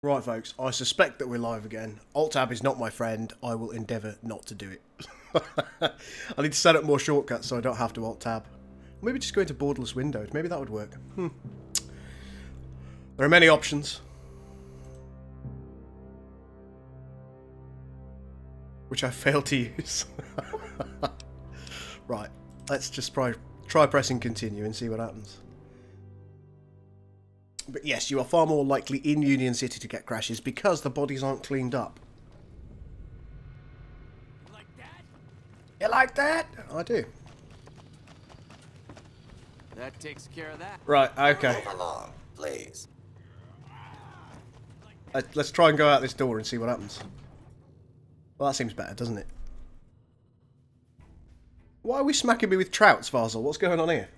Right, folks, I suspect that we're live again. Alt-Tab is not my friend. I will endeavour not to do it. I need to set up more shortcuts so I don't have to Alt-Tab. Maybe just go into borderless windows. Maybe that would work. There are many options. Which I failed to use. Right, let's just try pressing continue and see what happens. But yes, you are far more likely in Union City to get crashes because the bodies aren't cleaned up. You like that? You like that? I do. That takes care of that. Right, okay. Move along, please. Let's try and go out this door and see what happens. Well, that seems better, doesn't it? Why are we smacking me with trouts, Varsal? What's going on here?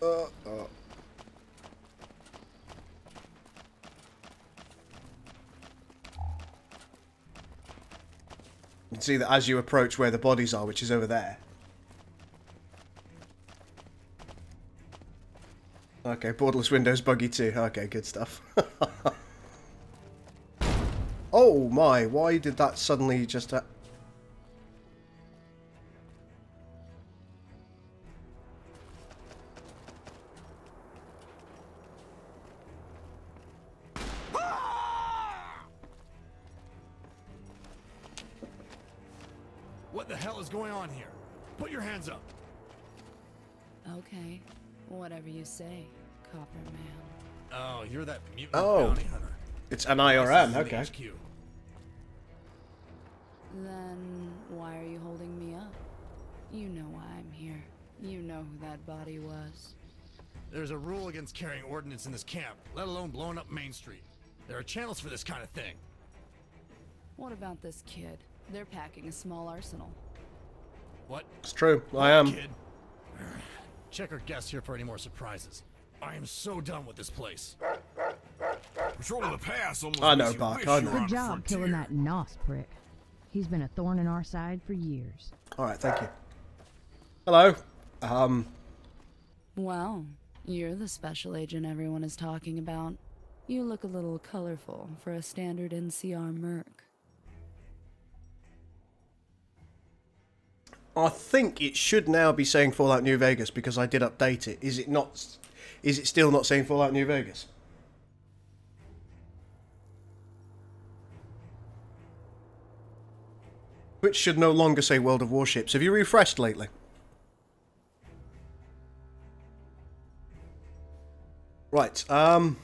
You can see that as you approach where the bodies are, which is over there. Okay, borderless windows buggy too. Okay, good stuff. Oh my, why did that suddenly just... What the hell is going on here? Put your hands up. Okay, whatever you say, Copper Man. Oh, you're that mutant Oh. bounty hunter. It's an IRM, This is okay. HQ. Then why are you holding me up? You know why I'm here. You know who that body was. There's a rule against carrying ordnance in this camp, let alone blowing up Main Street. There are channels for this kind of thing. What about this kid? They're packing a small arsenal. What? It's true, I am. Kid? Check our guests here for any more surprises. I am so done with this place. Patrolling the pass almost I know, makes you Buck, wish I you know. were on Good the job frontier. killing that Nos prick. He's been a thorn in our side for years. Alright, thank you. Hello. Wow, you're the special agent everyone is talking about. You look a little colorful for a standard NCR merc. I think it should now be saying Fallout New Vegas because I did update it. Is it not? Is it still not saying Fallout New Vegas? Which should no longer say World of Warships. Have you refreshed lately? Right, I'm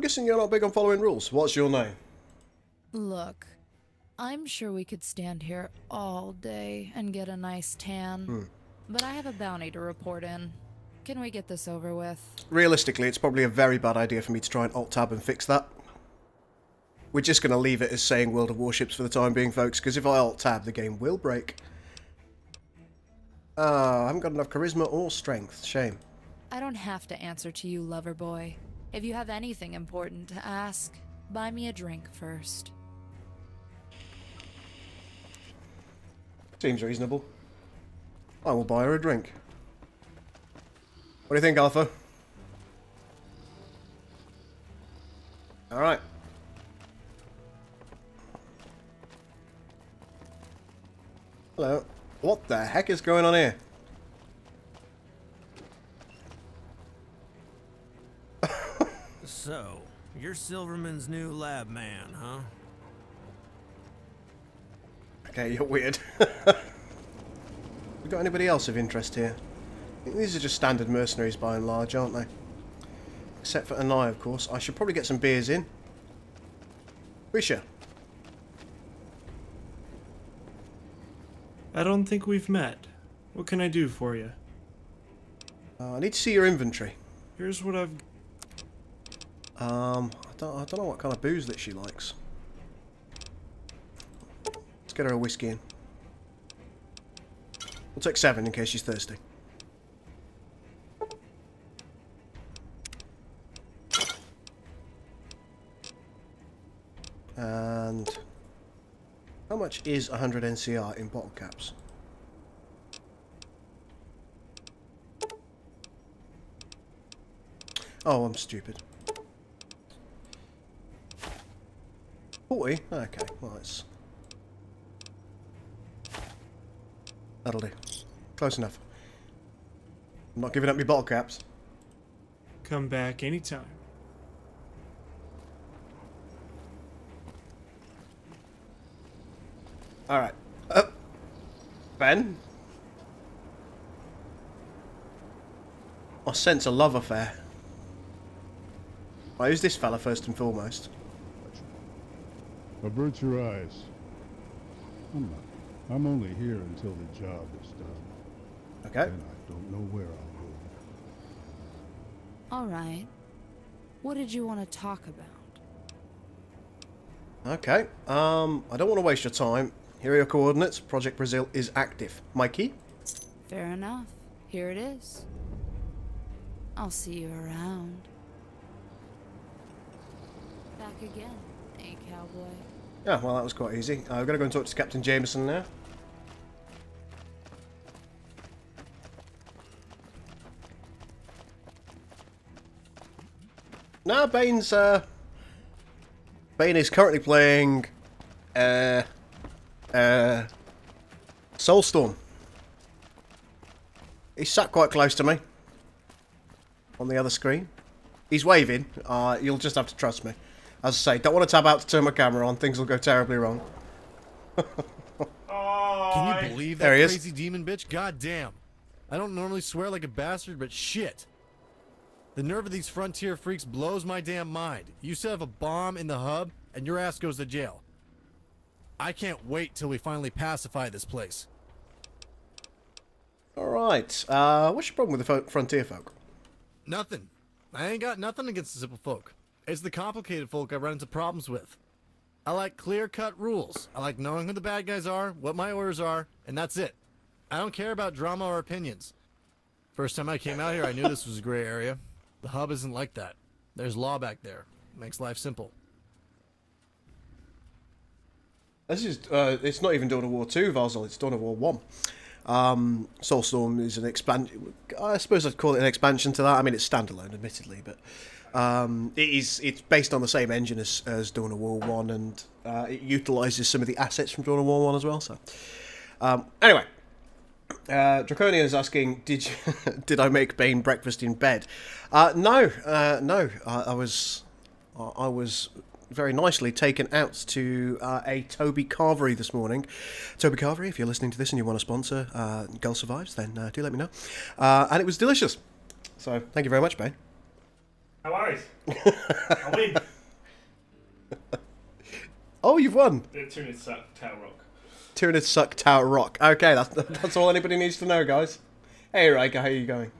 guessing you're not big on following rules. What's your name? Look, I'm sure we could stand here all day and get a nice tan, but I have a bounty to report in. Can we get this over with? Realistically, it's probably a very bad idea for me to try and Alt-Tab and fix that. We're just going to leave it as saying World of Warships for the time being, folks, because if I Alt-Tab, the game will break. I haven't got enough charisma or strength. Shame. I don't have to answer to you, lover boy. If you have anything important to ask, buy me a drink first. Seems reasonable. I will buy her a drink. What do you think, Alpha? Alright. Hello. What the heck is going on here? So, you're Silverman's new lab man, huh? Okay, you're weird. We got anybody else of interest here? I think these are just standard mercenaries by and large, aren't they? Except for Anai, of course. I should probably get some beers in. Risha. I don't think we've met. What can I do for you? I need to see your inventory. Here's what I've... I don't know what kind of booze that she likes. Let's get her a whiskey in. We'll take 7 in case she's thirsty. And how much is 100 NCR in bottle caps? Oh, I'm stupid. 40? Okay, well, that's... That'll do. Close enough. I'm not giving up my bottle caps. Come back anytime. Alright. Ben? I sense a love affair. Right, who's this fella first and foremost? Avert your eyes. I'm only here until the job is done. Okay. And I don't know where I'll go. Alright. What did you want to talk about? Okay. I don't want to waste your time. Here are your coordinates. Project Brazil is active. Mikey? Fair enough. Here it is. I'll see you around. Back again, eh, cowboy? Yeah, well, that was quite easy. I've got to go and talk to Captain Jameson now. No, Bane is currently playing Soulstorm. He's sat quite close to me on the other screen. He's waving. You'll just have to trust me. As I say, don't want to tab out to turn my camera on. Things will go terribly wrong. Can you believe that There he is. crazy demon bitch? God damn. I don't normally swear like a bastard, but shit. The nerve of these frontier freaks blows my damn mind. You set up a bomb in the hub, and your ass goes to jail. I can't wait till we finally pacify this place. Alright. What's your problem with the frontier folk? Nothing. I ain't got nothing against the simple folk. It's the complicated folk I run into problems with. I like clear-cut rules. I like knowing who the bad guys are, what my orders are, and that's it. I don't care about drama or opinions. First time I came out here, I knew this was a gray area. The hub isn't like that. There's law back there. Makes life simple. This is, it's not even Dawn of War 2, Varzal, it's Dawn of War 1. Soulstorm is an expansion, I suppose I'd call it an expansion to that. I mean, it's standalone, admittedly, but it's based on the same engine as Dawn of War 1, and it utilises some of the assets from Dawn of War 1 as well, so. Anyway, Draconian is asking, did I make Bane breakfast in bed? No, I was very nicely taken out to a Toby Carvery this morning. Toby Carvery, if you're listening to this and you want to sponsor Girl Survives, then do let me know. And it was delicious. So, thank you very much, Bane. No worries. I win. Oh, you've won. The tuna suck Tower Rock. Tuna suck Tower Rock. Okay, that's all anybody needs to know, guys. Hey, Riker, how are you going?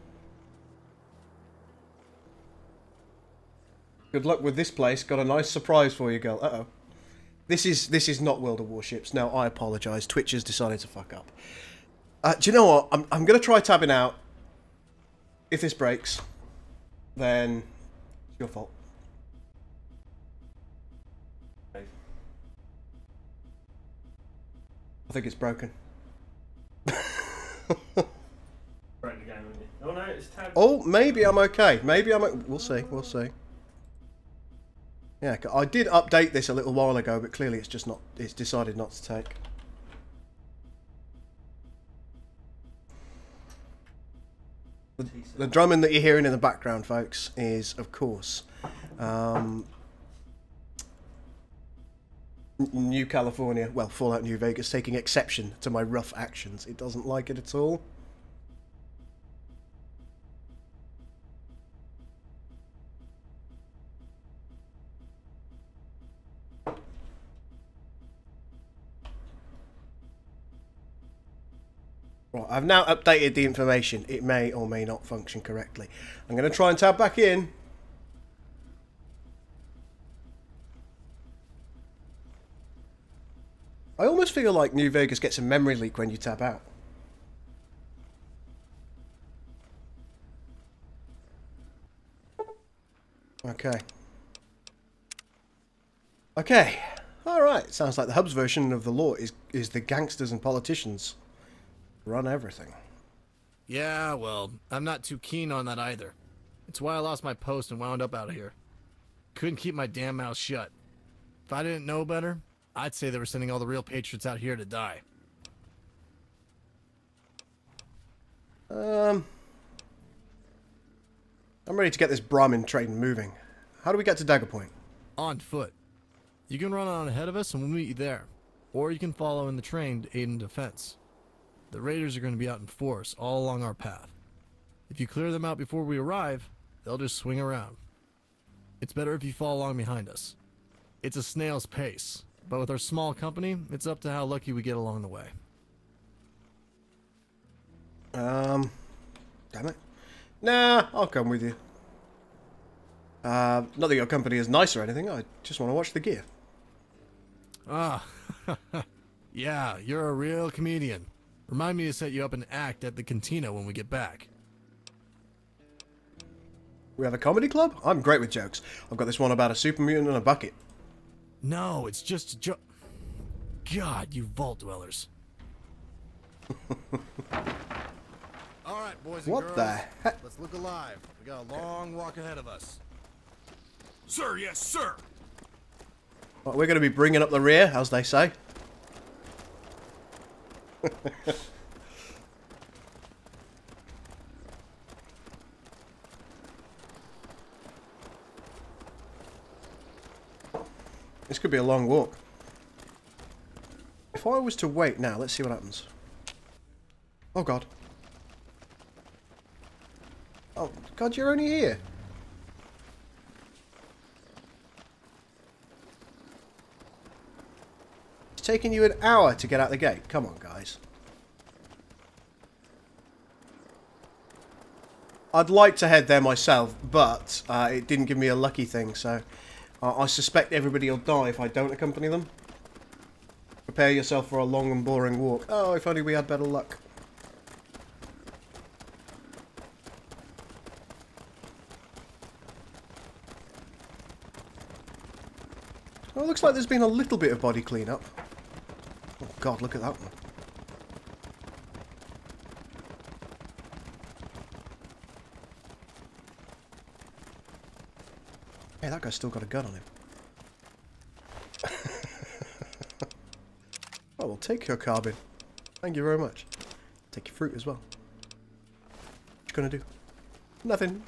Good luck with this place. Got a nice surprise for you, girl. Uh-oh. This is not World of Warships. No, I apologise. Twitch has decided to fuck up. Do you know what? I'm going to try tabbing out. If this breaks, then it's your fault. I think it's broken. Break the game, wouldn't you? Oh no, it's tabbed. Oh, maybe I'm okay. Maybe I'm... We'll see. We'll see. Yeah, I did update this a little while ago, but clearly it's just not... It's decided not to take. The drumming that you're hearing in the background, folks, is, of course, New California, well, Fallout New Vegas, taking exception to my rough actions. It doesn't like it at all. Right, I've now updated the information. It may or may not function correctly. I'm going to try and tab back in. I almost feel like New Vegas gets a memory leak when you tab out. Okay. Okay. Alright. Sounds like the hub's version of the law is the gangsters and politicians run everything. Yeah, well, I'm not too keen on that either. It's why I lost my post and wound up out of here. Couldn't keep my damn mouth shut. If I didn't know better, I'd say they were sending all the real patriots out here to die. I'm ready to get this Brahmin train moving. How do we get to Daggerpoint? On foot. You can run on ahead of us and we'll meet you there. Or you can follow in the train to aid in defense. The raiders are going to be out in force all along our path. If you clear them out before we arrive, they'll just swing around. It's better if you follow along behind us. It's a snail's pace, but with our small company, it's up to how lucky we get along the way. Damn it. Nah, I'll come with you. Not that your company is nice or anything, I just want to watch the gear. Ah, yeah, you're a real comedian. Remind me to set you up an act at the cantina when we get back. We have a comedy club? I'm great with jokes. I've got this one about a super mutant and a bucket. No, it's just a joke. God, you vault dwellers. All right, boys and What girls. the heck? Let's look alive. We got a long walk ahead of us. Sir, yes, sir. Well, we're going to be bringing up the rear, as they say. This could be a long walk. If I was to wait now, let's see what happens. Oh god. Oh god, you're only here. It's taking you an hour to get out the gate. Come on, guys. I'd like to head there myself, but it didn't give me a lucky thing, so I suspect everybody will die if I don't accompany them. Prepare yourself for a long and boring walk. Oh, if only we had better luck. Oh, it looks like there's been a little bit of body cleanup. Oh god, look at that one. Hey, that guy's still got a gun on him. Oh, well, take your carbine. Thank you very much. Take your fruit as well. What you gonna do? Nothing.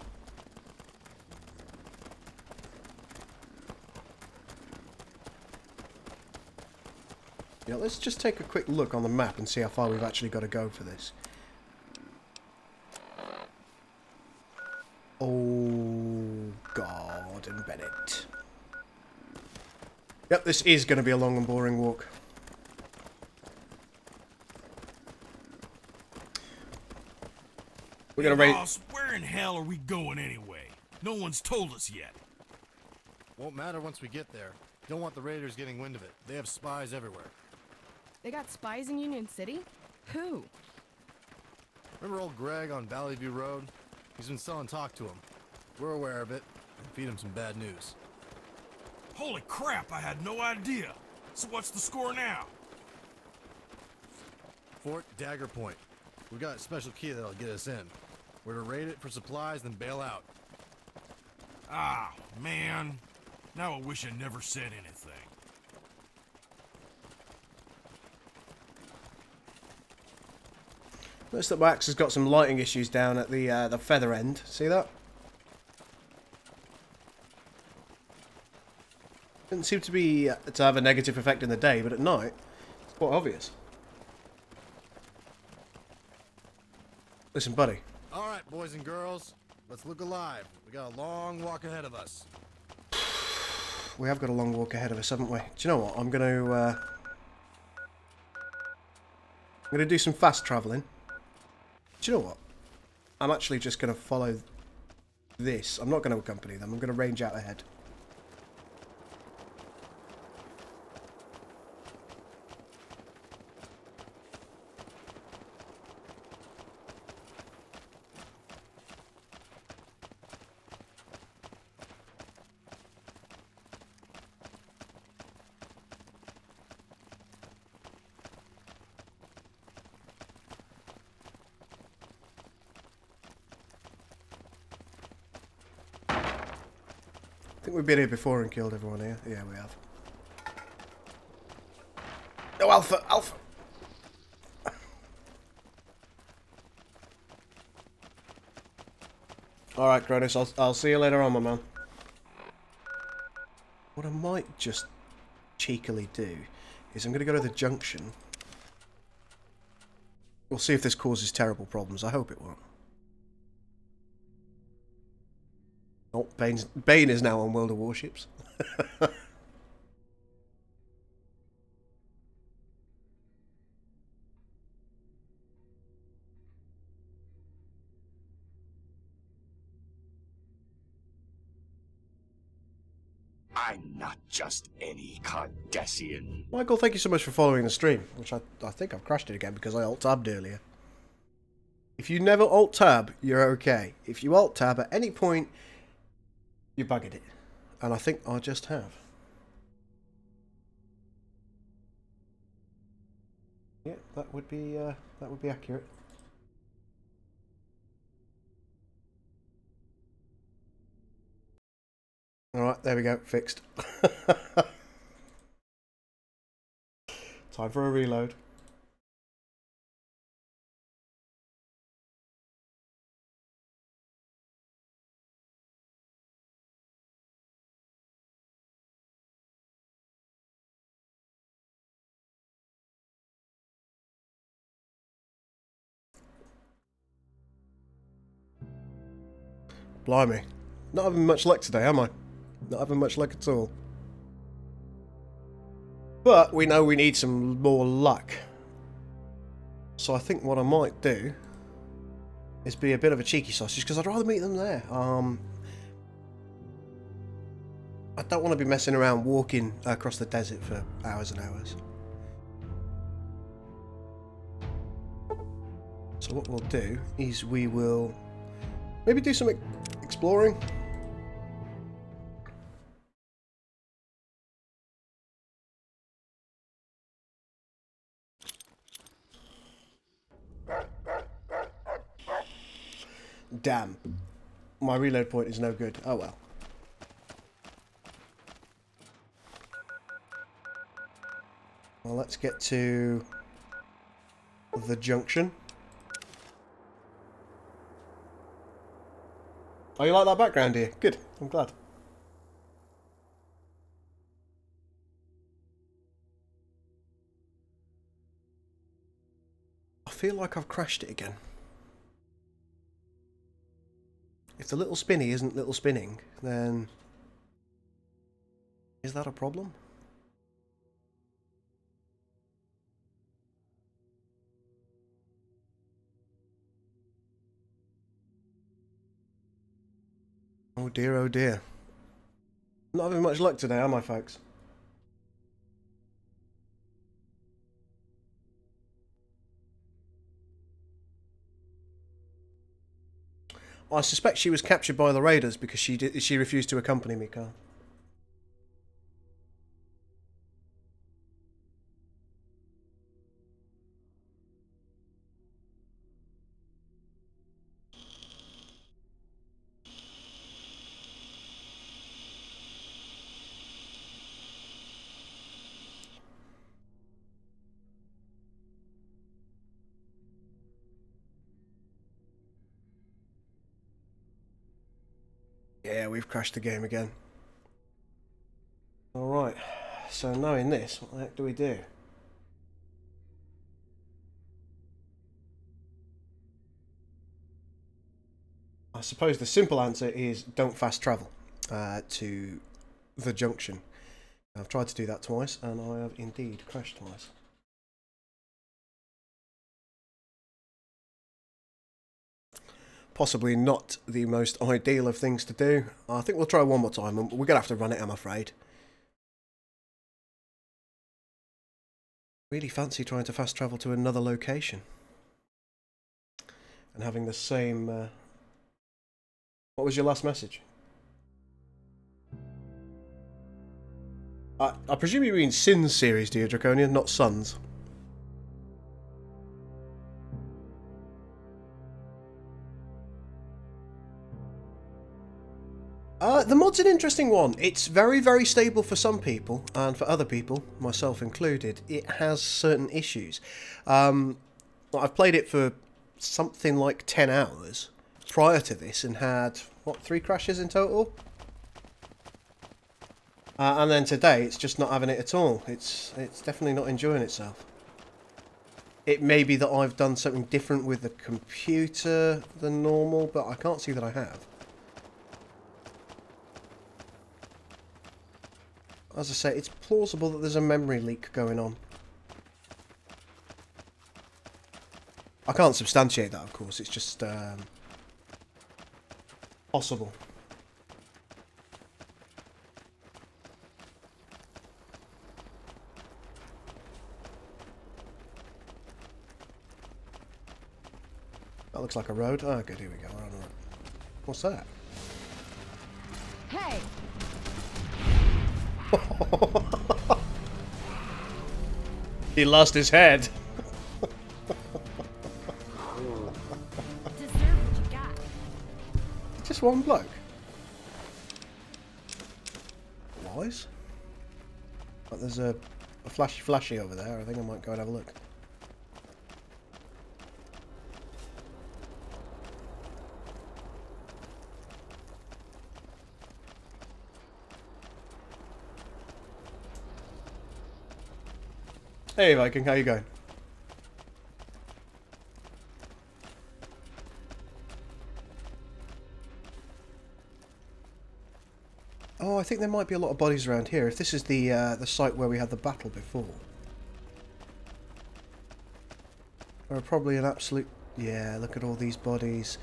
Yeah, let's just take a quick look on the map and see how far we've actually got to go for this. Oh, God and Bennett. Yep, this is going to be a long and boring walk. We're going to raise... Boss, where in hell are we going anyway? No one's told us yet. Won't matter once we get there. Don't want the raiders getting wind of it. They have spies everywhere. They got spies in Union City? Who? Remember old Greg on Valley View Road? He's been selling talk to him. We're aware of it and feed him some bad news. Holy crap, I had no idea. So what's the score now? Fort Daggerpoint. We got a special key that'll get us in. We're to raid it for supplies, then bail out. Ah, man. Now I wish I never said anything. Notice that Max has got some lighting issues down at the feather end. See that? Doesn't seem to be to have a negative effect in the day, but at night, it's quite obvious. Listen, buddy. All right, boys and girls, let's look alive. We got a long walk ahead of us. We have got a long walk ahead of us, haven't we? Do you know what? I'm gonna do some fast travelling. Do you know what? I'm actually just gonna follow this. I'm not gonna accompany them. I'm gonna range out ahead. I think we've been here before and killed everyone here. Yeah, we have. No, Alpha! Alpha! Alright, Cronus, I'll see you later on, my man. What I might just cheekily do is I'm going to go to the junction. We'll see if this causes terrible problems. I hope it won't. Oh, Bane is now on World of Warships. I'm not just any Cardassian. Michael, thank you so much for following the stream, which I think I've crashed it again because I alt-tabbed earlier. If you never alt-tab, you're okay. If you alt-tab at any point, you buggered it. And I think I just have. Yeah, that would be accurate. Alright, there we go, fixed. Time for a reload. Blimey. Not having much luck today, am I? Not having much luck at all. But we know we need some more luck. So I think what I might do is be a bit of a cheeky sausage, because I'd rather meet them there. I don't want to be messing around walking across the desert for hours and hours. So what we'll do is we will maybe do some exploring. Damn. My reload point is no good. Oh well. Well, let's get to the junction. Oh, you like that background here? Good. I'm glad. I feel like I've crashed it again. If the little spinny isn't little spinning, then is that a problem? Oh dear, oh dear. Not having much luck today, am I, folks? I suspect she was captured by the raiders because she refused to accompany me, Carl. Yeah, we've crashed the game again. Alright, so knowing this, what the heck do we do? I suppose the simple answer is don't fast travel to the junction. I've tried to do that twice, and I have indeed crashed twice. Possibly not the most ideal of things to do. I think we'll try one more time, and we're going to have to run it, I'm afraid. Really fancy trying to fast travel to another location. And having the same... What was your last message? I presume you mean Sins series, dear Draconian, not Sons. The mod's an interesting one. It's very, very stable for some people, and for other people, myself included, it has certain issues. I've played it for something like 10 hours prior to this and had, what, 3 crashes in total? And then today, it's just not having it at all. It's definitely not enjoying itself. It may be that I've done something different with the computer than normal, but I can't see that I have. As I say, it's plausible that there's a memory leak going on. I can't substantiate that, of course, it's just possible. That looks like a road. Oh, good, here we go. We're on the road. What's that? Hey! He lost his head. Deserve what you got. Just one bloke. Wise. But there's a flashy over there. I think I might go and have a look. Hey Viking, how you going? Oh, I think there might be a lot of bodies around here. If this is the site where we had the battle before. There are probably an absolute... Yeah, look at all these bodies.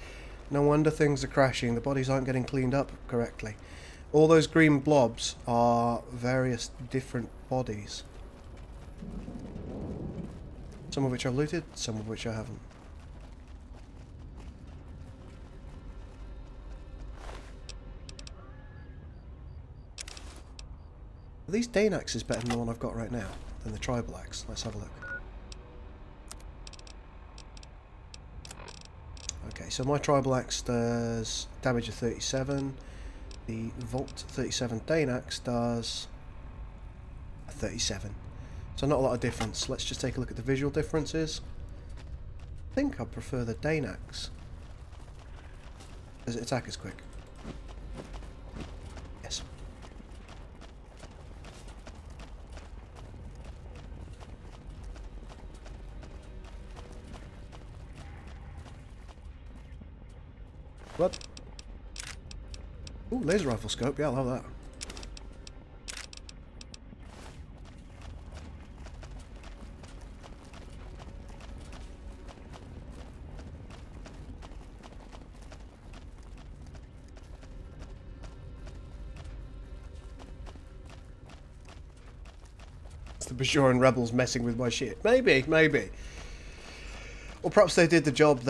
No wonder things are crashing. The bodies aren't getting cleaned up correctly. All those green blobs are various different bodies. Some of which I've looted, some of which I haven't. Are these Dane axes better than the one I've got right now? Than the tribal axe? Let's have a look. Okay, so my tribal axe does damage of 37. The Volt 37 Dane axe does 37. So not a lot of difference. Let's just take a look at the visual differences. I think I prefer the Dane axe. Does it attack as quick? Yes. What? Ooh, laser rifle scope. Yeah, I love that. The Bajoran rebels messing with my shit. Maybe, maybe. Or perhaps they did the job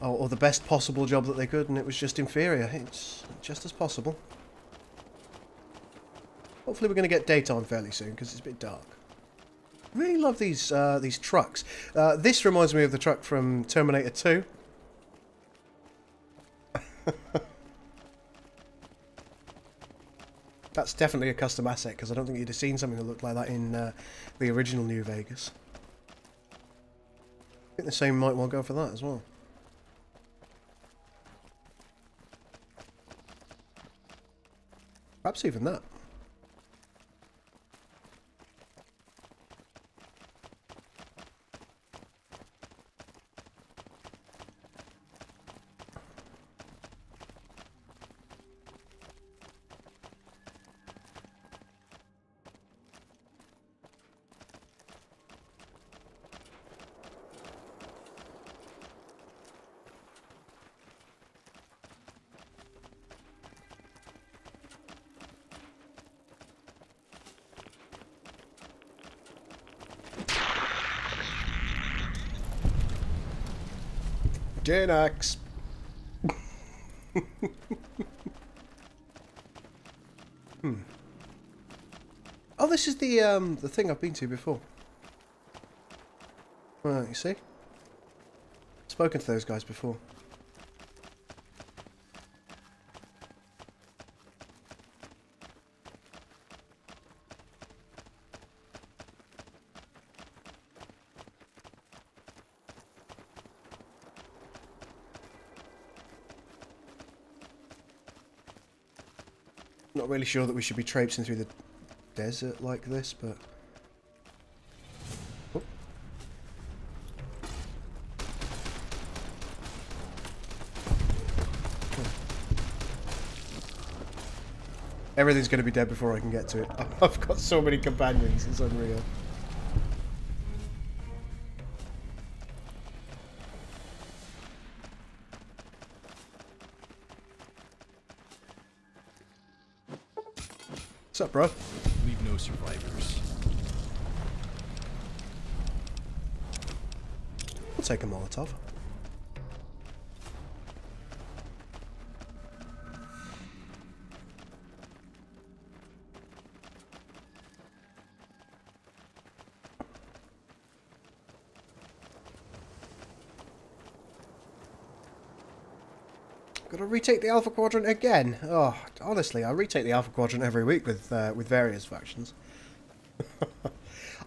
or the best possible job that they could, and it was just inferior. It's just as possible. Hopefully we're going to get daytime fairly soon, because it's a bit dark. I really love these trucks. This reminds me of the truck from Terminator 2. That's definitely a custom asset, because I don't think you'd have seen something that looked like that in the original New Vegas. I think the same might well go for that as well. Perhaps even that. Janax. Oh, this is the thing I've been to before. Right, you see? Spoken to those guys before. Not really sure that we should be traipsing through the desert like this, but... Oh. Everything's going to be dead before I can get to it. I've got so many companions, it's unreal. What's up, bro? Leave no survivors. We'll take a Molotov. Gotta retake the Alpha Quadrant again. Oh, honestly, I retake the Alpha Quadrant every week with various factions.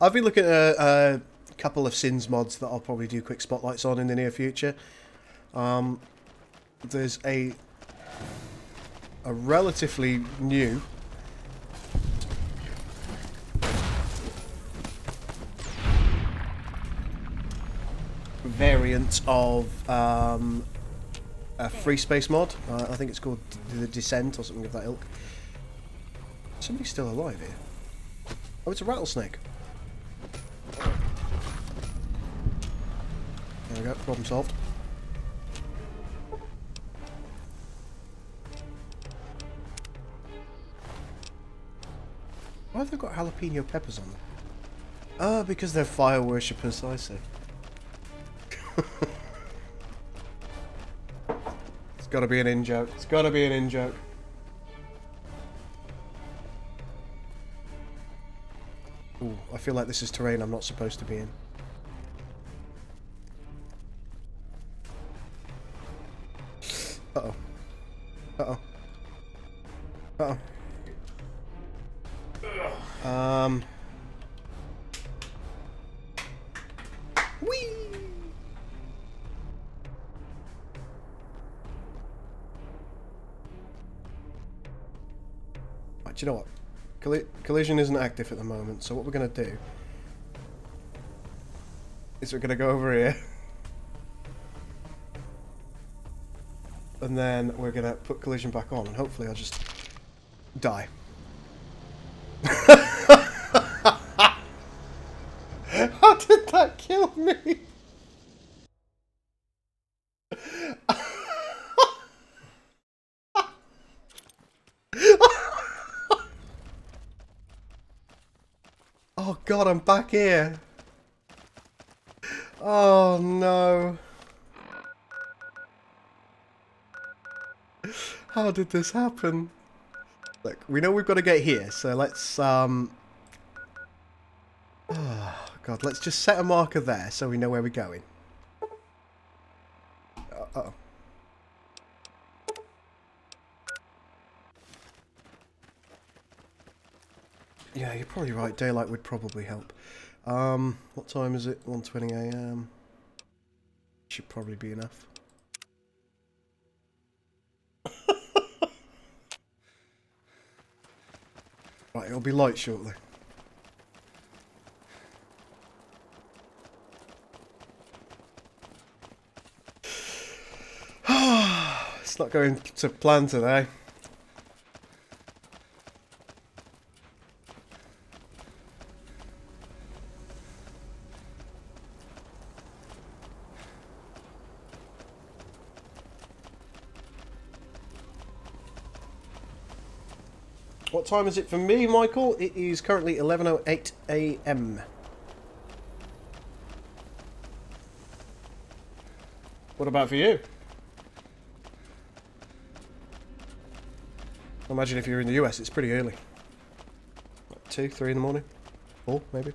I've been looking at a couple of Sins mods that I'll probably do quick spotlights on in the near future. There's a relatively new variant of a free space mod. I think it's called the Descent or something of that ilk. Somebody's still alive here. Oh, it's a rattlesnake. There we go, problem solved. Why have they got jalapeno peppers on them? Ah, because they're fire worshippers, I see. It's gotta be an in-joke. It's gotta be an in-joke. Ooh, I feel like this is terrain I'm not supposed to be in. Uh-oh. Uh-oh. Uh-oh. Whee! Right, do you know what? Collision isn't active at the moment, so what we're going to do is we're going to go over here. And then we're going to put collision back on, and hopefully I'll just die. How did that kill me? Oh god, I'm back here. Oh no. How did this happen? Look, we know we've got to get here, so let's oh god, let's just set a marker there so we know where we're going. Uh-oh. Yeah, you're probably right. Daylight would probably help. What time is it? 1:20 AM. Should probably be enough. Right, it'll be light shortly. It's not going to plan today. What time is it for me, Michael? It is currently 11:08 AM. What about for you? I imagine if you're in the US, it's pretty early. Like 2, 3 in the morning? 4, maybe?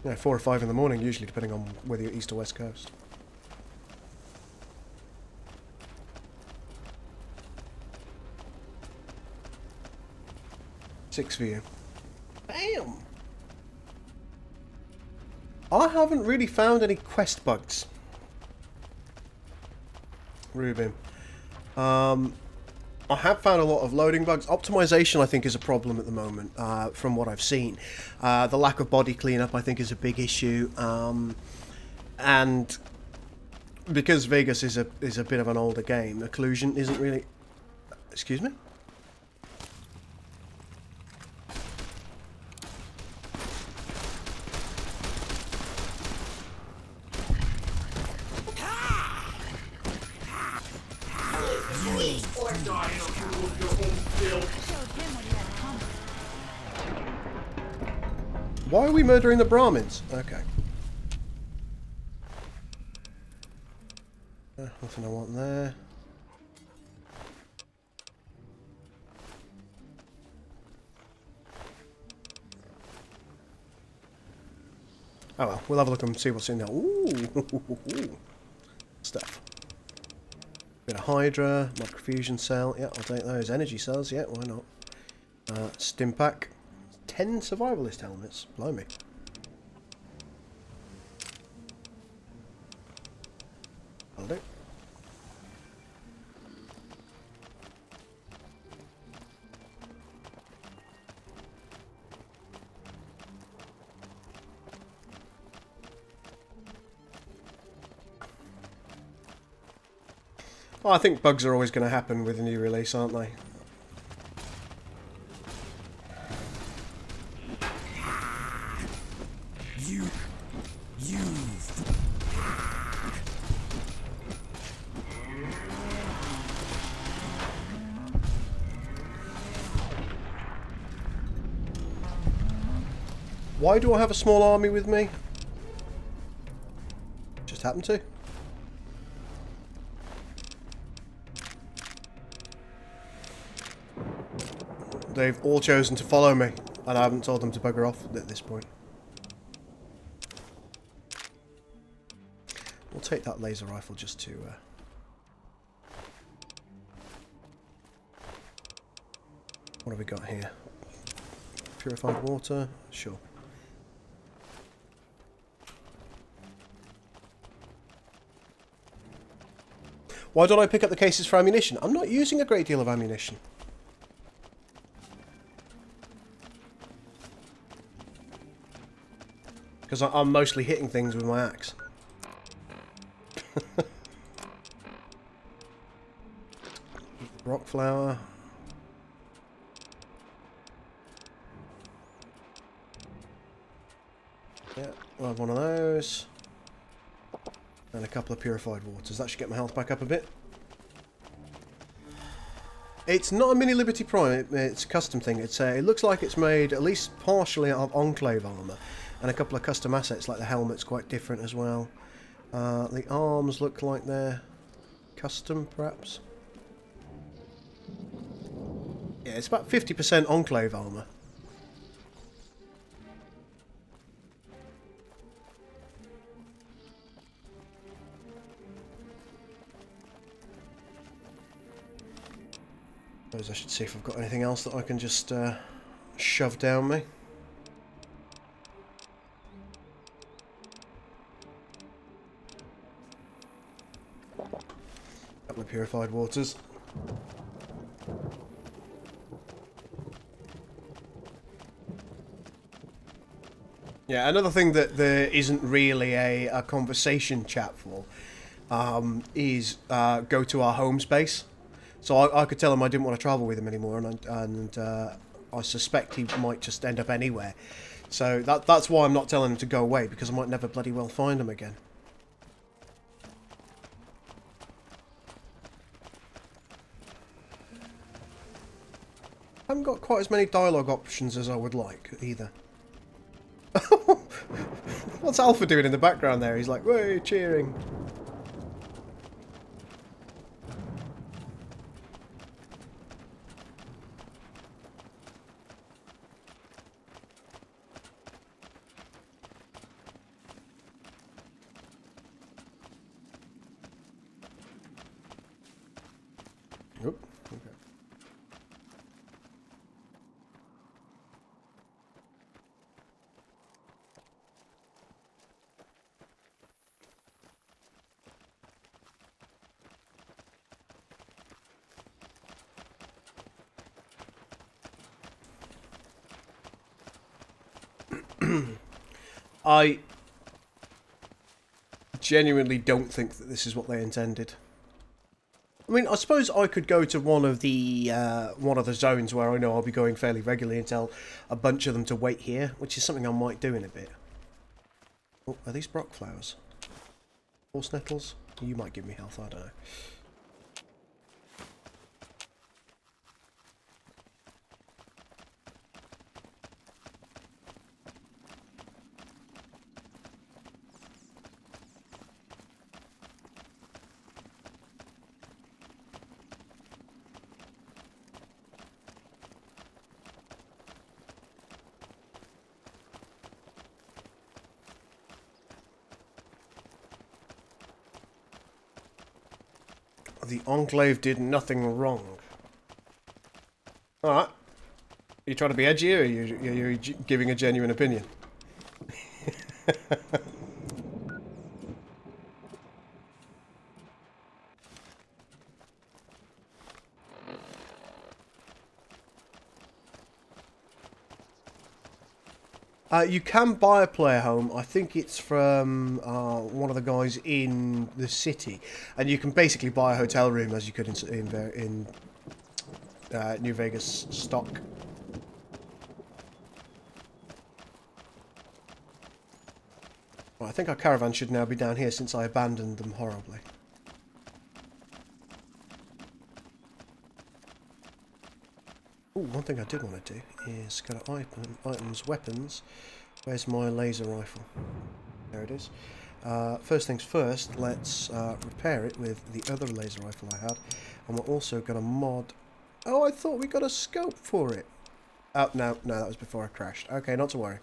Yeah, 4 or 5 in the morning, usually, depending on whether you're east or west coast. 6 for you. Damn! I haven't really found any quest bugs. Rubin. I I have found a lot of loading bugs. Optimization, I think, is a problem at the moment, from what I've seen. The lack of body cleanup, I think, is a big issue. And because Vegas is a bit of an older game, occlusion isn't really... Excuse me? Why are we murdering the Brahmins? Okay. Nothing I want there. Oh well, we'll have a look and see what's in there. Ooh, stuff. Bit of Hydra, microfusion cell. Yeah, I'll take those. Energy cells. Yeah, why not? Stim pack. 10 survivalist helmets. Blimey. I'll do. Well, I think bugs are always going to happen with a new release, aren't they? Why do I have a small army with me? Just happened to. They've all chosen to follow me, and I haven't told them to bugger off at this point. We'll take that laser rifle just to... What have we got here? Purified water? Sure. Why don't I pick up the cases for ammunition? I'm not using a great deal of ammunition. Because I'm mostly hitting things with my axe. Rock flower. Yeah, we'll have one of those. And a couple of purified waters. That should get my health back up a bit. It's not a mini Liberty Prime, it's a custom thing. It looks like it's made at least partially out of Enclave armour. And a couple of custom assets, like the helmet's quite different as well. The arms look like they're custom, perhaps. Yeah, it's about 50% Enclave armour. Suppose I should see if I've got anything else that I can just shove down me. Couple of purified waters. Yeah, another thing that there isn't really a conversation chat for is go to our home space. So I could tell him I didn't want to travel with him anymore, and I suspect he might just end up anywhere. So that's why I'm not telling him to go away, because I might never bloody well find him again. I haven't got quite as many dialogue options as I would like, either. What's Alpha doing in the background there? He's like, "Whoa, cheering." Oop, okay. I genuinely don't think that this is what they intended. I mean, I suppose I could go to one of the zones where I know I'll be going fairly regularly and tell a bunch of them to wait here, which is something I might do in a bit. Oh, are these Brock flowers? Horse nettles? You might give me health, I don't know. The Enclave did nothing wrong. Alright. Are you trying to be edgy, or are you giving a genuine opinion? You can buy a player home. I think it's from one of the guys in the city, and you can basically buy a hotel room as you could in New Vegas stock. Well, I think our caravan should now be down here since I abandoned them horribly. Oh, one thing I did want to do is go to items, weapons. Where's my laser rifle? There it is. First things first, let's repair it with the other laser rifle I had. And we're also going to mod... Oh, I thought we got a scope for it. Oh, no, that was before I crashed. Okay, not to worry.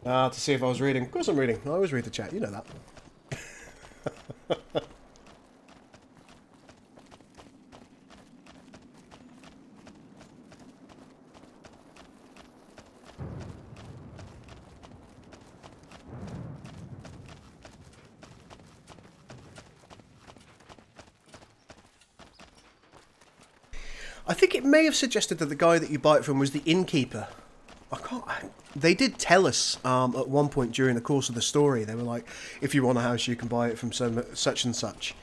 To see if I was reading. Of course I'm reading. I always read the chat, you know that. I think it may have suggested that the guy that you buy it from was the innkeeper. They did tell us at one point during the course of the story. They were like, if you want a house, you can buy it from such and such.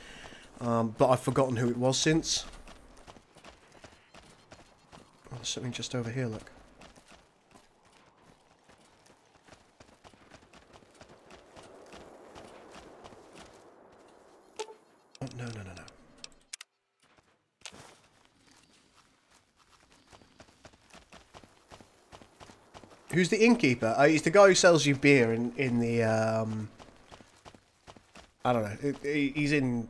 But I've forgotten who it was since. Oh, there's something just over here, look. Oh, no. Who's the innkeeper? He's the guy who sells you beer in the I don't know. He's in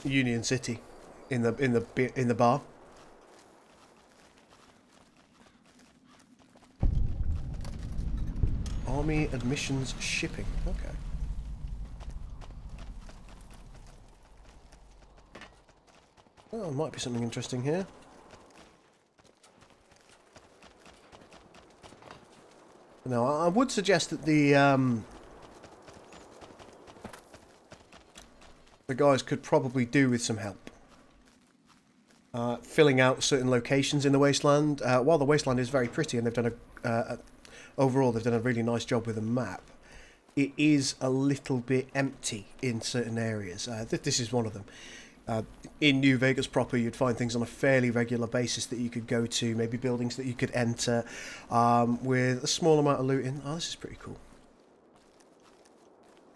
Union City, in the bar. Army admissions shipping. Okay. Well, there might be something interesting here. Now, I would suggest that the guys could probably do with some help. Filling out certain locations in the wasteland. While the wasteland is very pretty and they've done overall they've done a really nice job with the map, it is a little bit empty in certain areas. This is one of them. In New Vegas proper, you'd find things on a fairly regular basis that you could go to, maybe buildings that you could enter with a small amount of looting. Oh, this is pretty cool.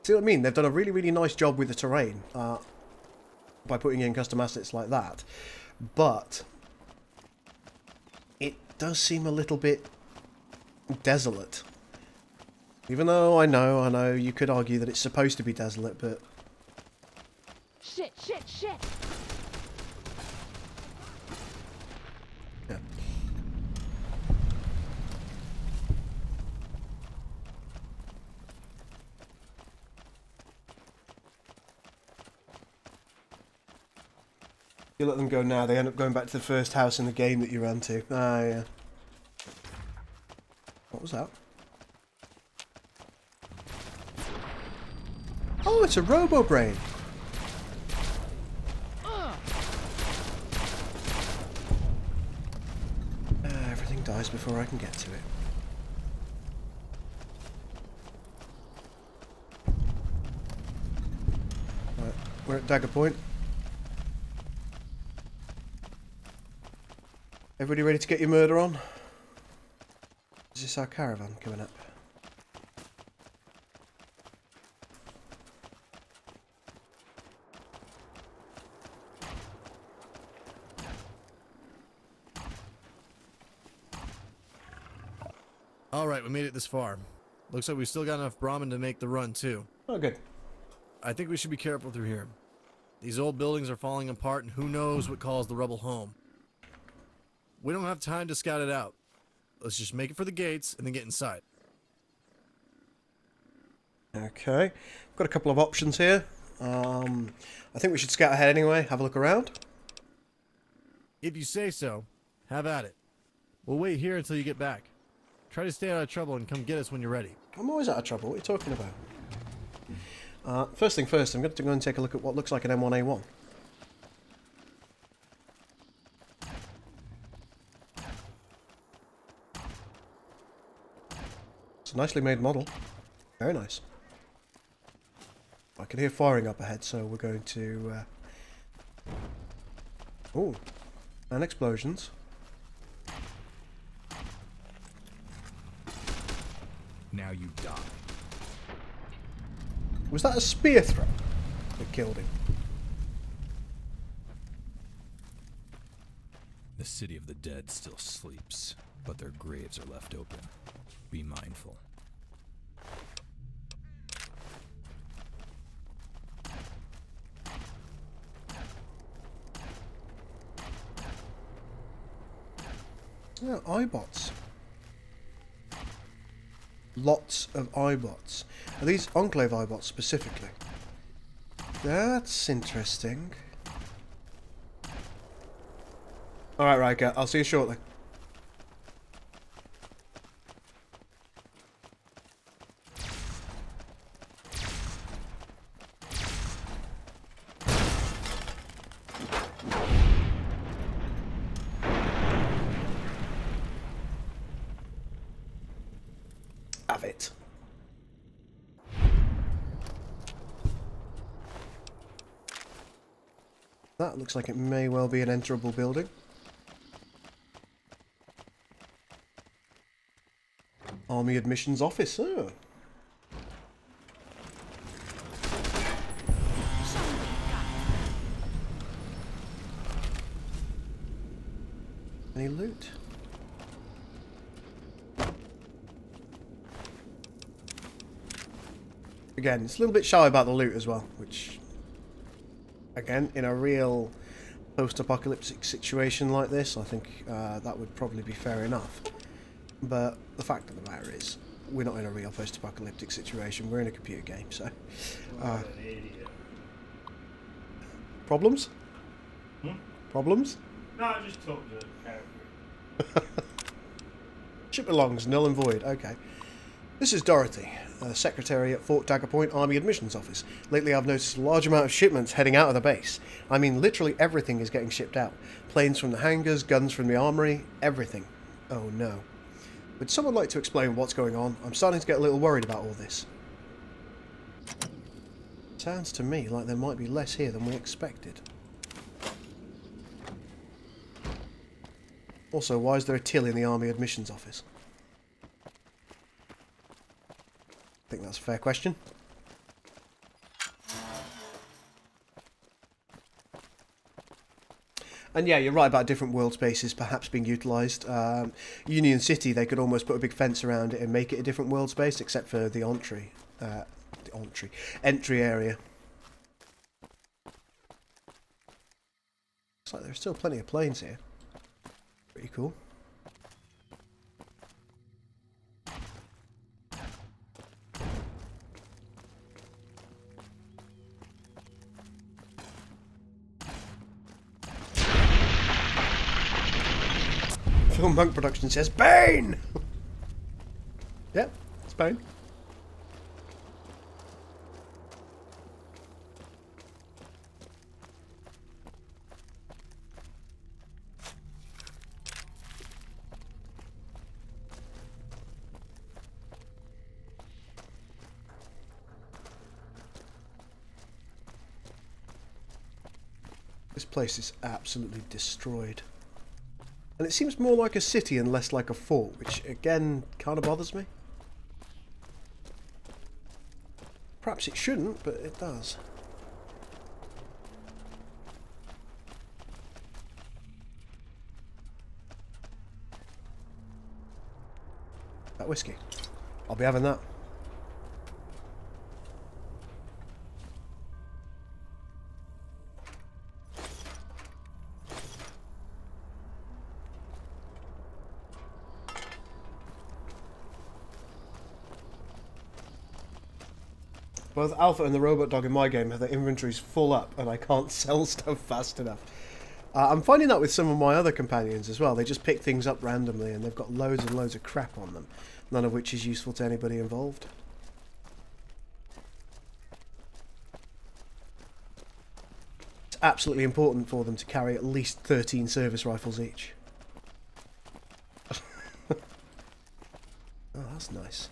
See what I mean? They've done a really, really nice job with the terrain by putting in custom assets like that. But it does seem a little bit desolate. Even though I know, you could argue that it's supposed to be desolate, but... Shit! Yeah. You let them go now, they end up going back to the first house in the game that you ran to. Ah, yeah. What was that? Oh, it's a robo-brain. dies before I can get to it. Right, we're at Daggerpoint. Everybody ready to get your murder on? Is this our caravan coming up? Alright, we made it this far. Looks like we still got enough Brahmin to make the run, too. Oh, good. I think we should be careful through here. These old buildings are falling apart, and who knows what calls the rubble home. We don't have time to scout it out. Let's just make it for the gates, and then get inside. Okay. I've got a couple of options here. I think we should scout ahead anyway, have a look around. If you say so, have at it. We'll wait here until you get back. Try to stay out of trouble and come get us when you're ready. I'm always out of trouble. What are you talking about? First thing first, I'm going to go and take a look at what looks like an M1A1. It's a nicely made model. Very nice. I can hear firing up ahead, so we're going to... Oh, and explosions. Now you die. Was that a spear throw that killed him? The city of the dead still sleeps, but their graves are left open. Be mindful. Yeah, iBots. Lots of iBots. Are these Enclave iBots specifically? That's interesting. Alright, Riker, I'll see you shortly. Have it. That looks like it may well be an enterable building. Army Admissions Office. Oh. Any loot? Again, it's a little bit shy about the loot as well, which, again, in a real post-apocalyptic situation like this, I think that would probably be fair enough. But the fact of the matter is, we're not in a real post-apocalyptic situation, we're in a computer game, so... Problems? Hmm? Problems? No, I just talked to the character. Ship belongs, null and void, okay. This is Dorothy, Secretary at Fort Daggerpoint Army Admissions Office. Lately I've noticed a large amount of shipments heading out of the base. I mean, literally everything is getting shipped out. Planes from the hangars, guns from the armory, everything. Oh no. Would someone like to explain what's going on? I'm starting to get a little worried about all this. Sounds to me like there might be less here than we expected. Also, why is there a till in the Army Admissions Office? I think that's a fair question. And yeah, you're right about different world spaces perhaps being utilised. Union City, they could almost put a big fence around it and make it a different world space, except for the entry area. Looks like there's still plenty of planes here. Pretty cool. Phil Monk Production says, Bane! Yep, it's Bane. This place is absolutely destroyed. And it seems more like a city and less like a fort, which again kind of bothers me. Perhaps it shouldn't, but it does. That whiskey. I'll be having that. Both Alpha and the robot dog in my game have their inventories full up and I can't sell stuff fast enough. I'm finding that with some of my other companions as well. They just pick things up randomly and they've got loads and loads of crap on them, none of which is useful to anybody involved. It's absolutely important for them to carry at least 13 service rifles each. Oh, that's nice.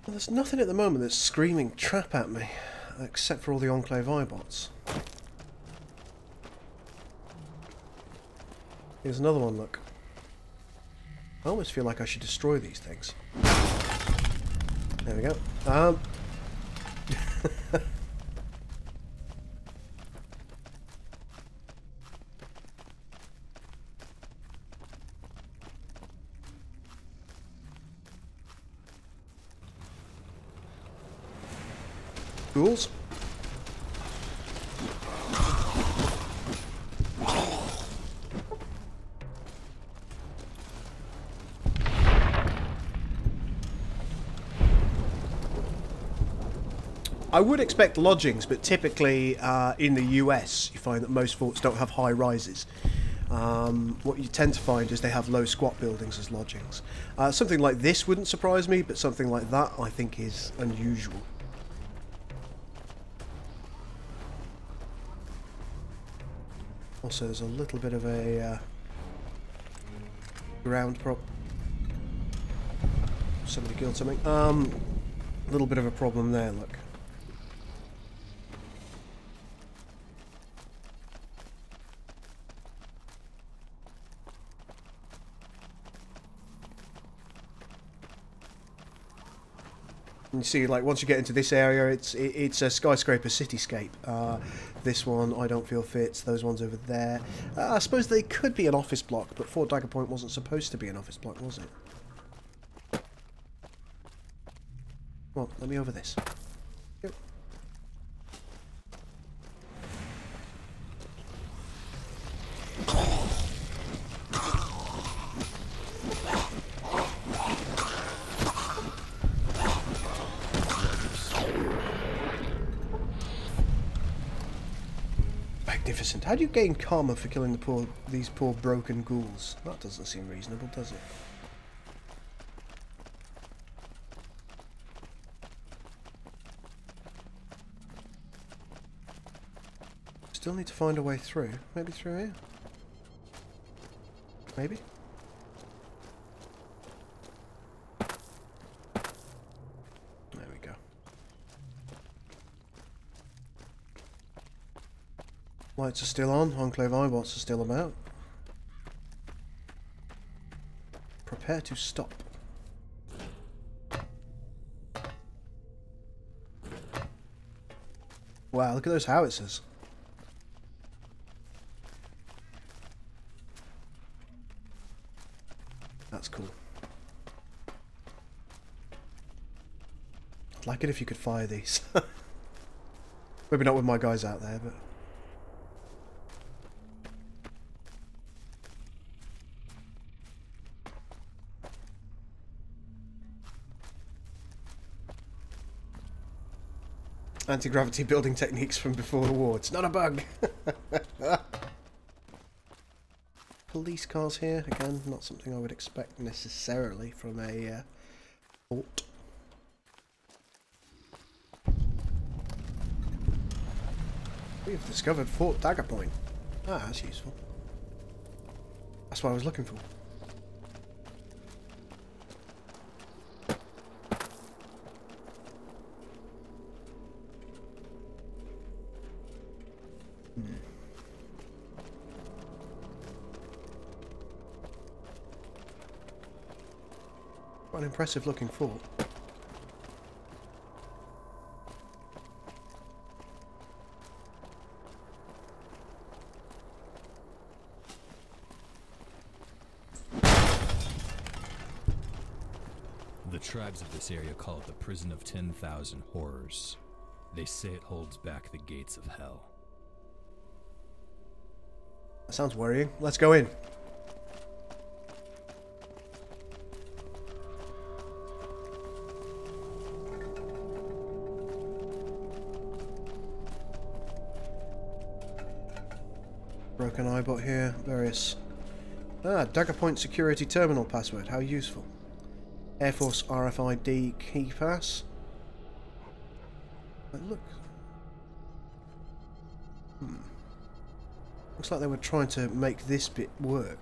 Well, there's nothing at the moment that's screaming trap at me, except for all the Enclave iBots. Here's another one, look. I almost feel like I should destroy these things. There we go. Ghouls. I would expect lodgings, but typically in the US you find that most forts don't have high rises. What you tend to find is they have low squat buildings as lodgings. Something like this wouldn't surprise me, but something like that I think is unusual. Also, there's a little bit of a ground prop. Somebody killed something. A little bit of a problem there, look. And you see, like, once you get into this area, it's a skyscraper cityscape. This one I don't feel fits. Those ones over there. I suppose they could be an office block, but Fort Daggerpoint wasn't supposed to be an office block, was it? Well, let me over this. Yep. Magnificent. How do you gain karma for killing these poor broken ghouls? That doesn't seem reasonable, does it? Still need to find a way through. Maybe through here? Maybe? There we go. Lights are still on. Enclave iBots are still about. Prepare to stop. Wow, look at those howitzers. That's cool. I'd like it if you could fire these. Maybe not with my guys out there, but... Anti-gravity building techniques from before the war. It's not a bug. Police cars here. Again, not something I would expect necessarily from a fort. We've discovered Fort Daggerpoint. Ah, that's useful. That's what I was looking for. Quite an impressive looking fort. The tribes of this area call it the Prison of 10,000 Horrors. They say it holds back the gates of hell. That sounds worrying. Let's go in. Broken eyebot here. Various. Daggerpoint security terminal password. How useful. Air Force RFID key pass. Look. Looks like they were trying to make this bit work.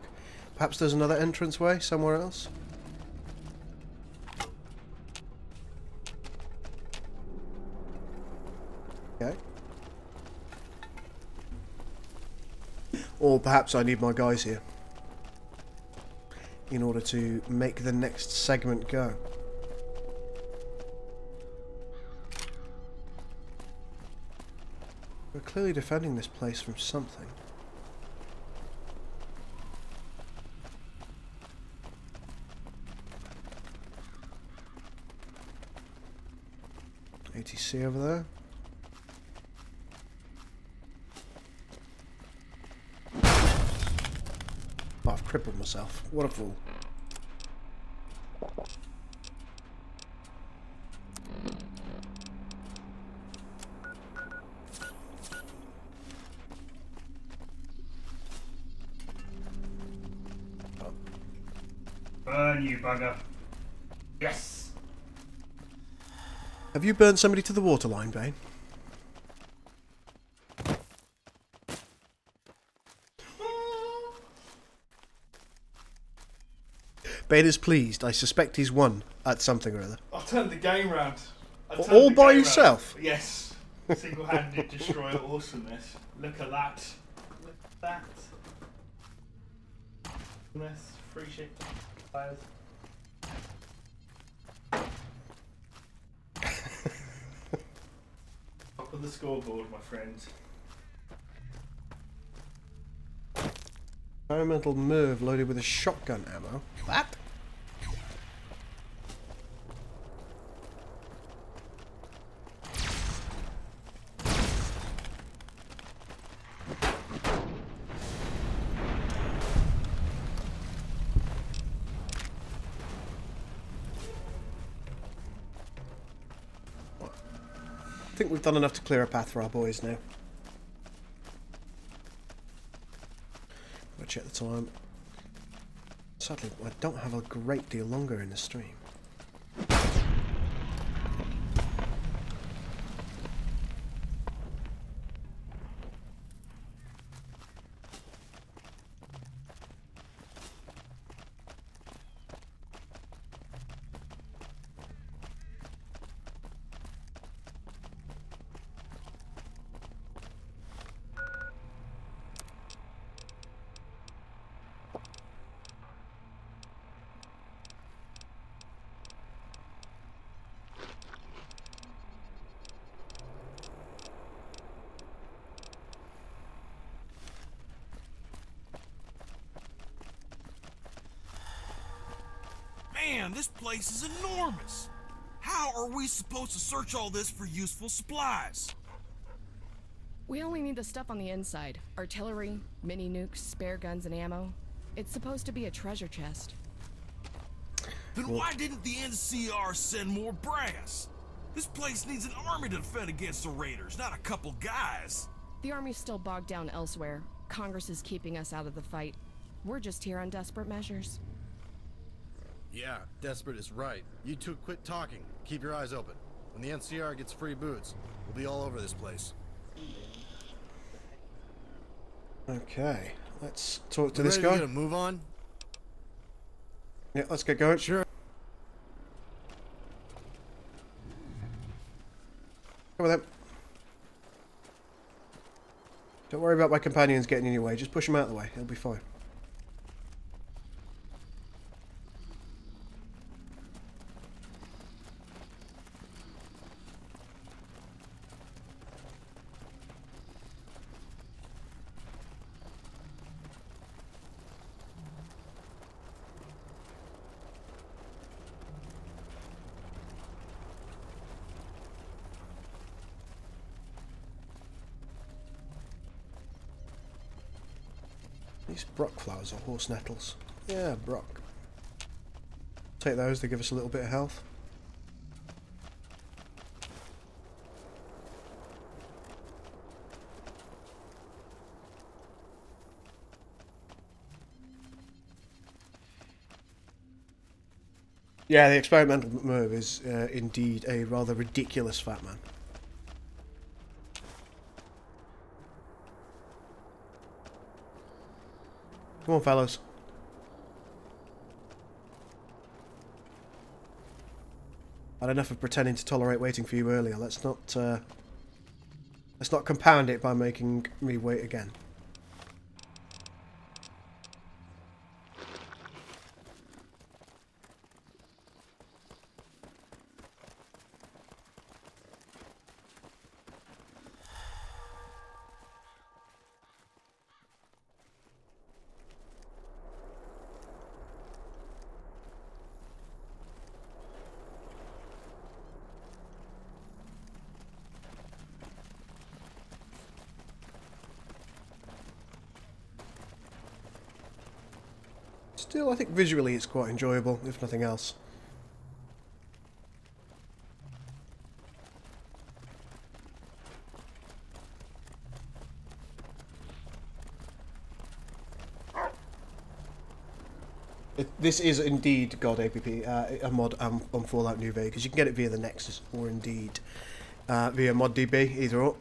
Perhaps there's another entranceway somewhere else? Okay. Or perhaps I need my guys here in order to make the next segment go. We're clearly defending this place from something. ATC over there. Oh, I've crippled myself. What a fool. Burn, you bugger. Yes! Have you burned somebody to the waterline, Bane? Bane is pleased. I suspect he's won at something or other. I turned the game round. All by yourself? Yes. Single-handed destroyer awesomeness. Look at that. Look at that. Awesomeness. Free shit. Players. Top of the scoreboard, my friends. Environmental Merv loaded with a shotgun ammo. What? I think we've done enough to clear a path for our boys now. I'll check the time. Sadly, I don't have a great deal longer in the stream. Man, this place is enormous. How are we supposed to search all this for useful supplies? We only need the stuff on the inside. Artillery, mini nukes, spare guns and ammo. It's supposed to be a treasure chest. Then why didn't the NCR send more brass? This place needs an army to defend against the raiders, not a couple guys. The army's still bogged down elsewhere. Congress is keeping us out of the fight. We're just here on desperate measures. Yeah, desperate is right. You two quit talking. Keep your eyes open. When the NCR gets free boots, we'll be all over this place. Okay, let's talk to You this ready guy. to get a move on? Yeah, let's get going. Sure. Come with him. Don't worry about my companions getting in your way. Just push them out of the way. It'll be fine. These Brock flowers or horse nettles? Yeah, Brock. Take those, they give us a little bit of health. Yeah, the experimental move is indeed a rather ridiculous fat man. Come on, fellas. Had enough of pretending to tolerate waiting for you earlier. Let's not compound it by making me wait again. Still, I think visually it's quite enjoyable, if nothing else. This is indeed God APP, a mod on Fallout New Vegas. You can get it via the Nexus or indeed via ModDB, either or.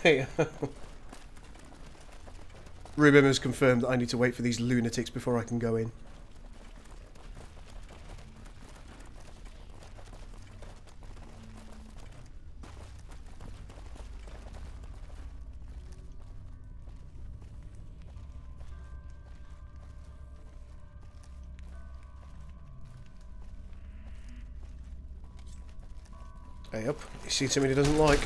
Hey, Rubim has confirmed that I need to wait for these lunatics before I can go in. Hey up, you see something he doesn't like.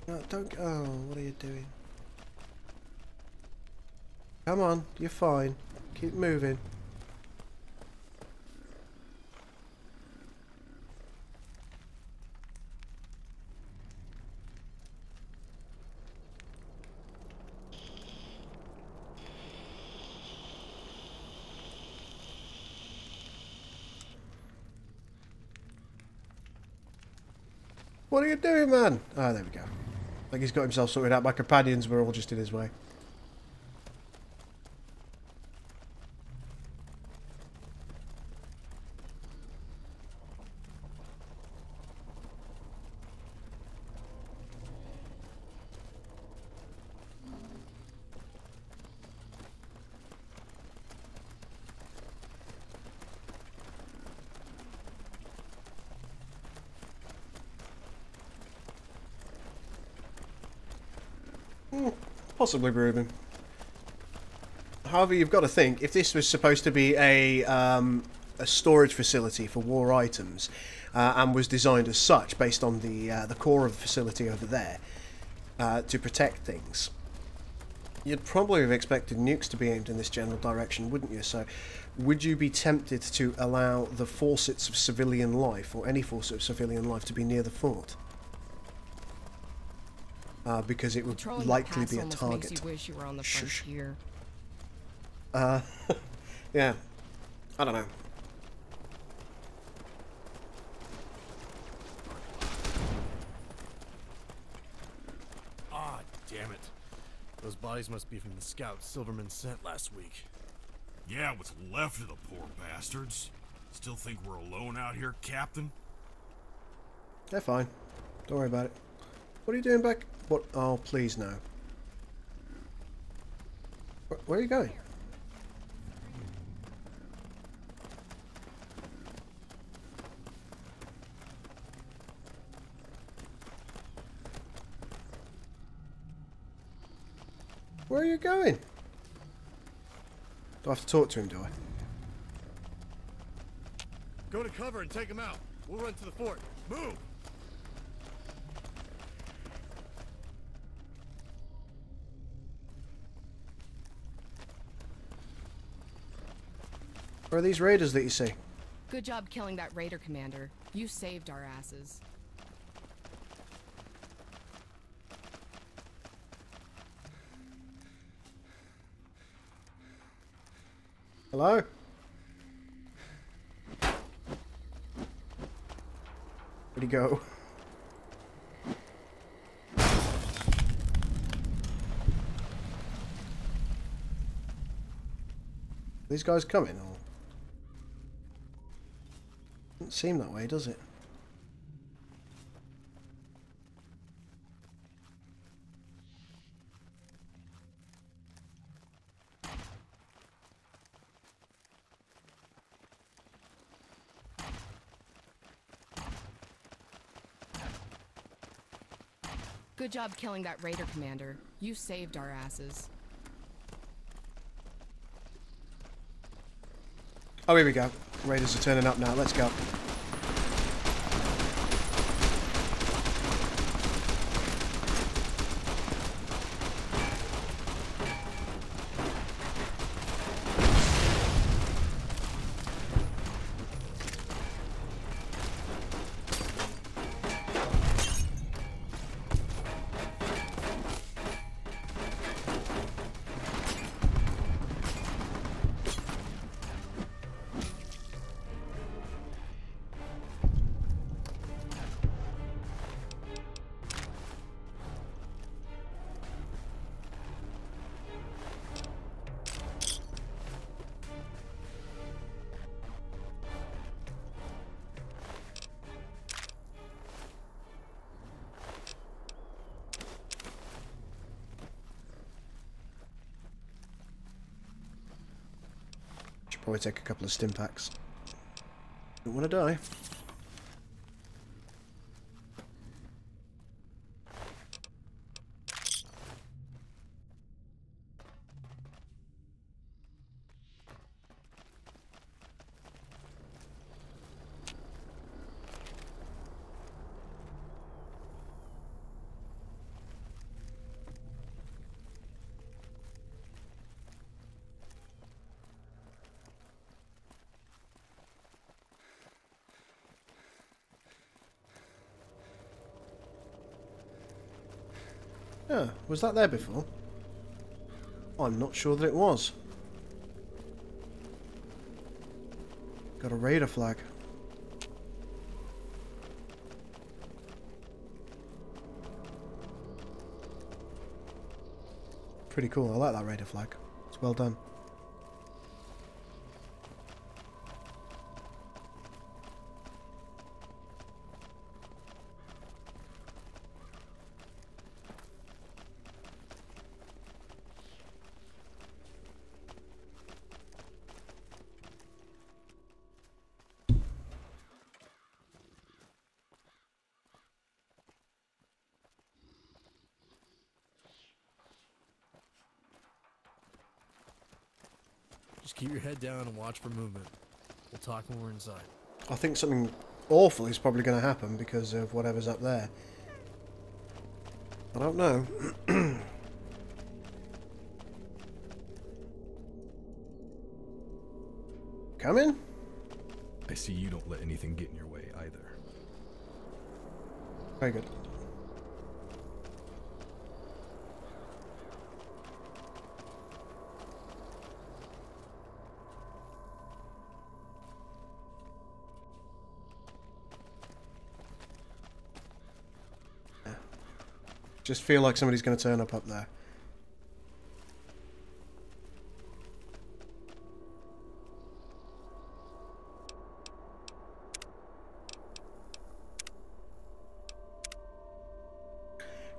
No, don't go. Oh, what are you doing? Come on, you're fine. Keep moving. What are you doing, man? Ah, there we go. I think he's got himself sorted out. My companions were all just in his way. Possibly Reuben. However, you've got to think, if this was supposed to be a storage facility for war items, and was designed as such, based on the core of the facility over there, to protect things, you'd probably have expected nukes to be aimed in this general direction, wouldn't you? So, would you be tempted to allow the faucets of civilian life, or any faucet of civilian life, to be near the fort? Because it would likely be a target. Makes you wish you were on the frontier. Yeah. I don't know. Ah, damn it. Those bodies must be from the scouts Silverman sent last week. Yeah, what's left of the poor bastards. Still think we're alone out here, Captain? They're fine. Don't worry about it. What are you doing back? What? Oh, please no. Where are you going? Where are you going? Do I have to talk to him, do I? Go to cover and take him out. We'll run to the fort. Move! Where are these raiders that you see? Good job killing that raider, Commander. You saved our asses. Hello? Where'd he go? These guys coming, or? Doesn't seem that way, does it? Good job killing that raider, Commander. You saved our asses. Oh, here we go. Raiders are turning up now. Let's go. Should probably take a couple of stim packs. Don't want to die. Yeah, was that there before? I'm not sure that it was. Got a raider flag. Pretty cool, I like that raider flag. It's well done. Just keep your head down and watch for movement. We'll talk when we're inside. I think something awful is probably going to happen because of whatever's up there. I don't know. Come in? I see you don't let anything get in your way either. Very good. Just feel like somebody's going to turn up there.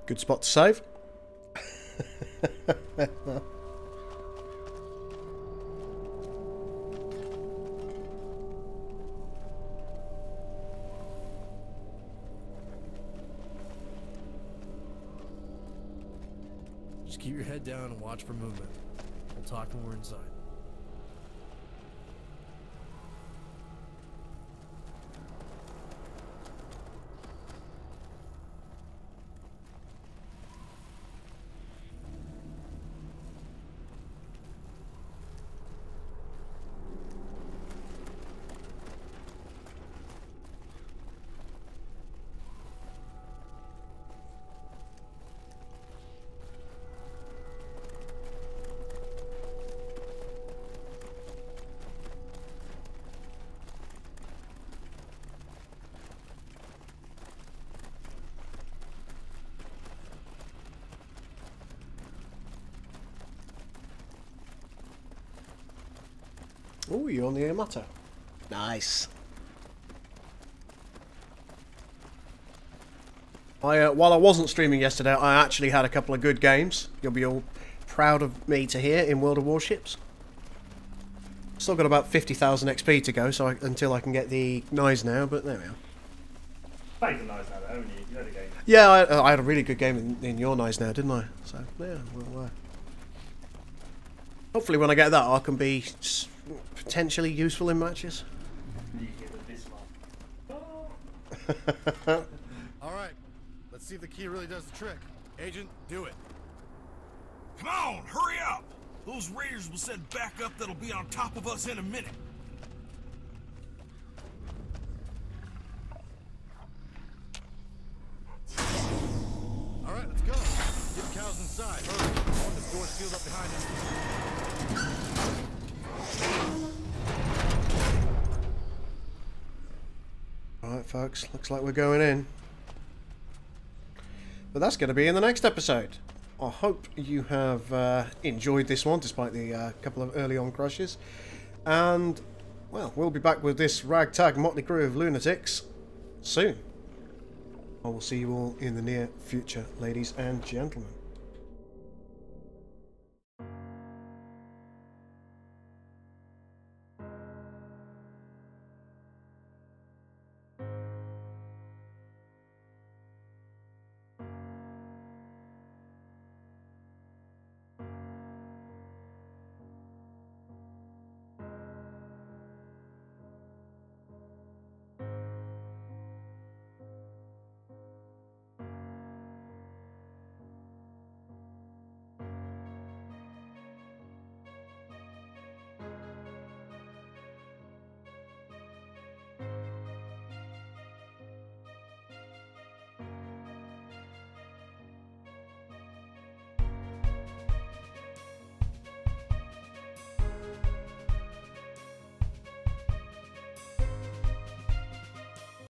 Good spot to save. Just keep your head down and watch for movement. We'll talk when we're inside. Oh, you're on the Yamato. Nice. While I wasn't streaming yesterday, I actually had a couple of good games. You'll be all proud of me to hear in World of Warships. Still got about 50,000 XP to go, so until I can get the knives now, but there we are. Played the knives now, though, haven't you? You had a game. Yeah, I had a really good game in your knives now, didn't I? So, yeah, well, hopefully when I get that, I can be potentially useful in matches. You hear the Bismarck. Alright, let's see if the key really does the trick. Agent, do it. Come on, hurry up! Those raiders will send backup that'll be on top of us in a minute. Alright, let's go. Get the cows inside. Hurry. This door's sealed up behind us. Alright, folks, looks like we're going in. But that's going to be in the next episode. I hope you have enjoyed this one, despite the couple of early on crashes. And, well, we'll be back with this ragtag motley crew of lunatics soon. I will see you all in the near future, ladies and gentlemen.